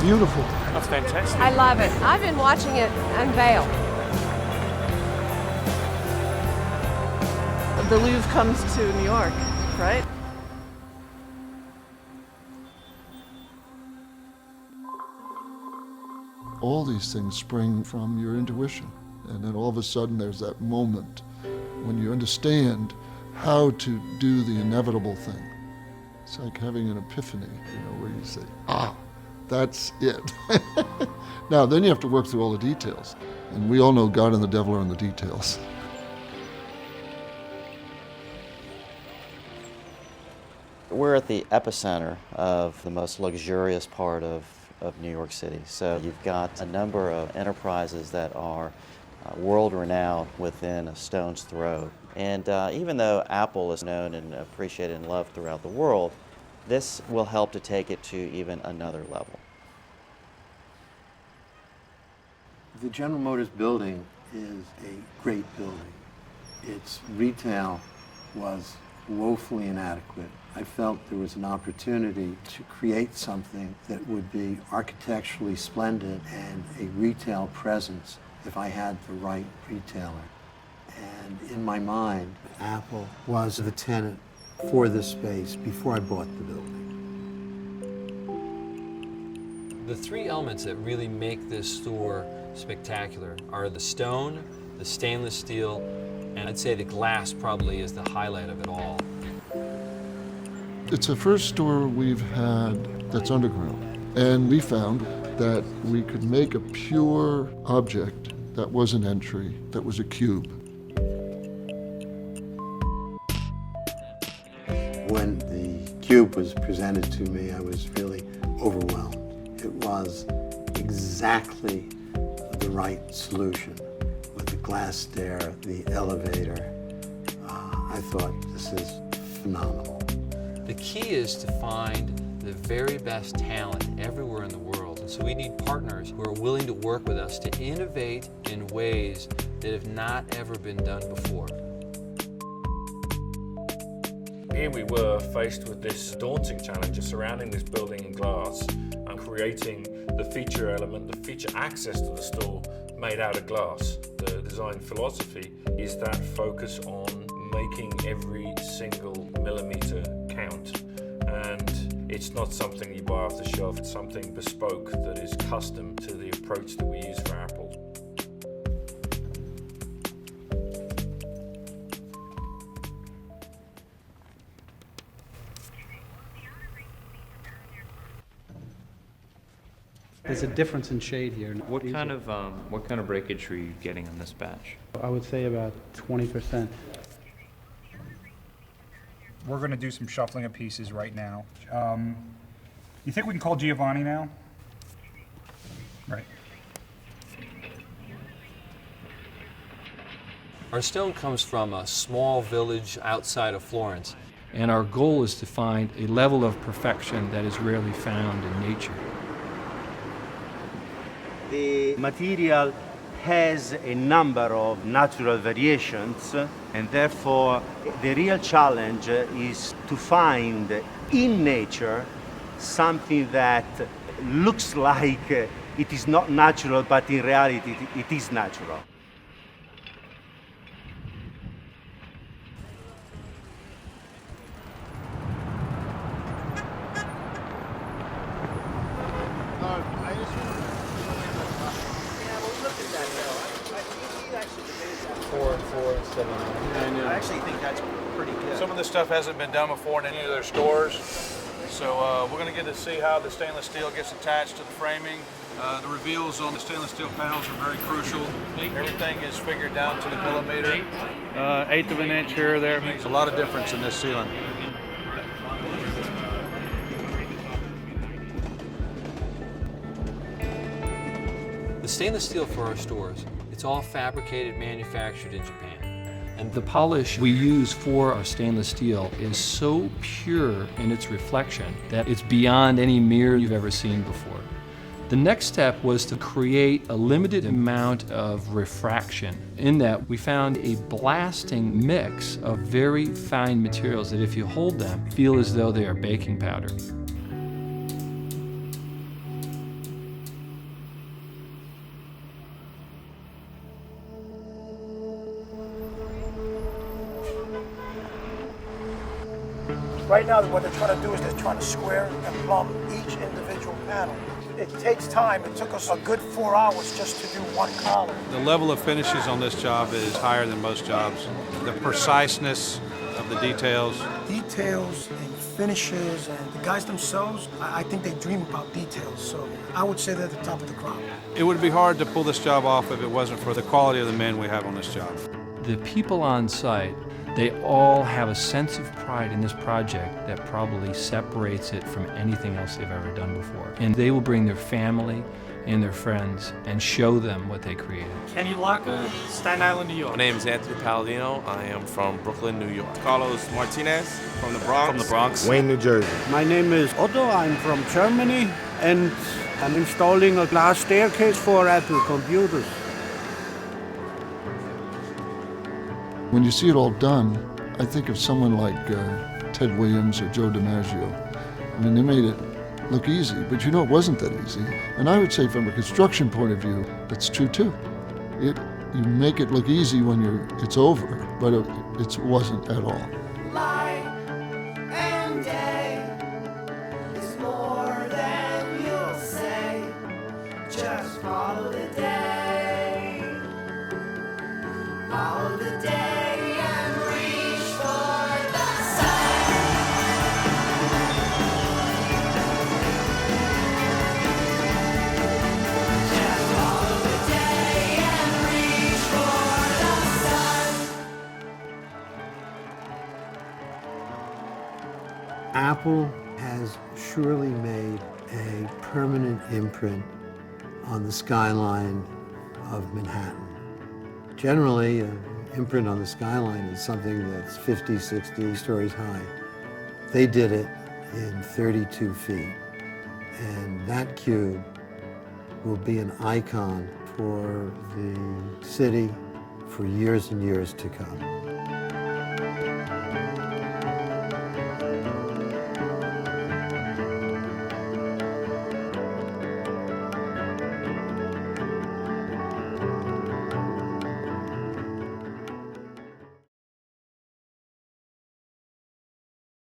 beautiful. That's fantastic. I love it. I've been watching it unveil. The Louvre comes to New York, right? All these things spring from your intuition. And then all of a sudden there's that moment when you understand how to do the inevitable thing. It's like having an epiphany, where you say, that's it. Now, then you have to work through all the details. And we all know God and the devil are in the details. We're at the epicenter of the most luxurious part of New York City. So you've got a number of enterprises that are world-renowned within a stone's throw. And even though Apple is known and appreciated and loved throughout the world, this will help to take it to even another level. The General Motors building is a great building. Its retail was woefully inadequate. I felt there was an opportunity to create something that would be architecturally splendid and a retail presence if I had the right retailer. And in my mind, Apple was the tenant for this space before I bought the building. The three elements that really make this store spectacular are the stone, the stainless steel, and I'd say the glass probably is the highlight of it all. It's the first store we've had that's underground. And we found that we could make a pure object that was an entry, that was a cube. When the cube was presented to me, I was really overwhelmed. It was exactly the right solution with the glass stair, the elevator. I thought, this is phenomenal. The key is to find the very best talent everywhere in the world. And so we need partners who are willing to work with us to innovate in ways that have not ever been done before. Here we were faced with this daunting challenge of surrounding this building in glass and creating the feature element, the feature access to the store made out of glass. The design philosophy is that focus on making every single millimeter count. And it's not something you buy off the shelf, it's something bespoke that is custom to the approach that we use for Apple. There's a difference in shade here. What kind of breakage are you getting on this batch? I would say about 20%. We're going to do some shuffling of pieces right now. You think we can call Giovanni now? Right. Our stone comes from a small village outside of Florence, and our goal is to find a level of perfection that is rarely found in nature. The material has a number of natural variations, and therefore the real challenge is to find in nature something that looks like it is not natural, but in reality it is natural. I actually think that's pretty good. Some of this stuff hasn't been done before in any of their stores, so we're going to get to see how the stainless steel gets attached to the framing. The reveals on the stainless steel panels are very crucial. Everything is figured down to the millimeter. Eighth of an inch here or there. Makes a lot of difference in this ceiling. The stainless steel for our stores, it's all fabricated, manufactured in Japan. And the polish we use for our stainless steel is so pure in its reflection that it's beyond any mirror you've ever seen before. The next step was to create a limited amount of refraction. In that, we found a blasting mix of very fine materials that if you hold them, feel as though they are baking powder. Right now, what they're trying to do is they're trying to square and plumb each individual panel. It takes time. It took us a good 4 hours just to do one column. The level of finishes on this job is higher than most jobs. The preciseness of the details. Details and finishes and the guys themselves, I think they dream about details. So I would say they're at the top of the crop. It would be hard to pull this job off if it wasn't for the quality of the men we have on this job. The people on site, they all have a sense of pride in this project that probably separates it from anything else they've ever done before. And they will bring their family and their friends and show them what they created. Kenny Locker, Staten Island, New York. My name is Anthony Palladino. I am from Brooklyn, New York. Carlos Martinez from the Bronx. Wayne, New Jersey. My name is Otto. I'm from Germany, and I'm installing a glass staircase for Apple computers. When you see it all done, I think of someone like Ted Williams or Joe DiMaggio. I mean, they made it look easy, but you know it wasn't that easy. And I would say from a construction point of view, that's true too. You make it look easy when it's over, but it wasn't at all. Light and day is more than you'll say. Just follow the day. Follow the day. Apple has surely made a permanent imprint on the skyline of Manhattan. Generally, an imprint on the skyline is something that's 50, 60 stories high. They did it in 32 feet. And that cube will be an icon for the city for years and years to come.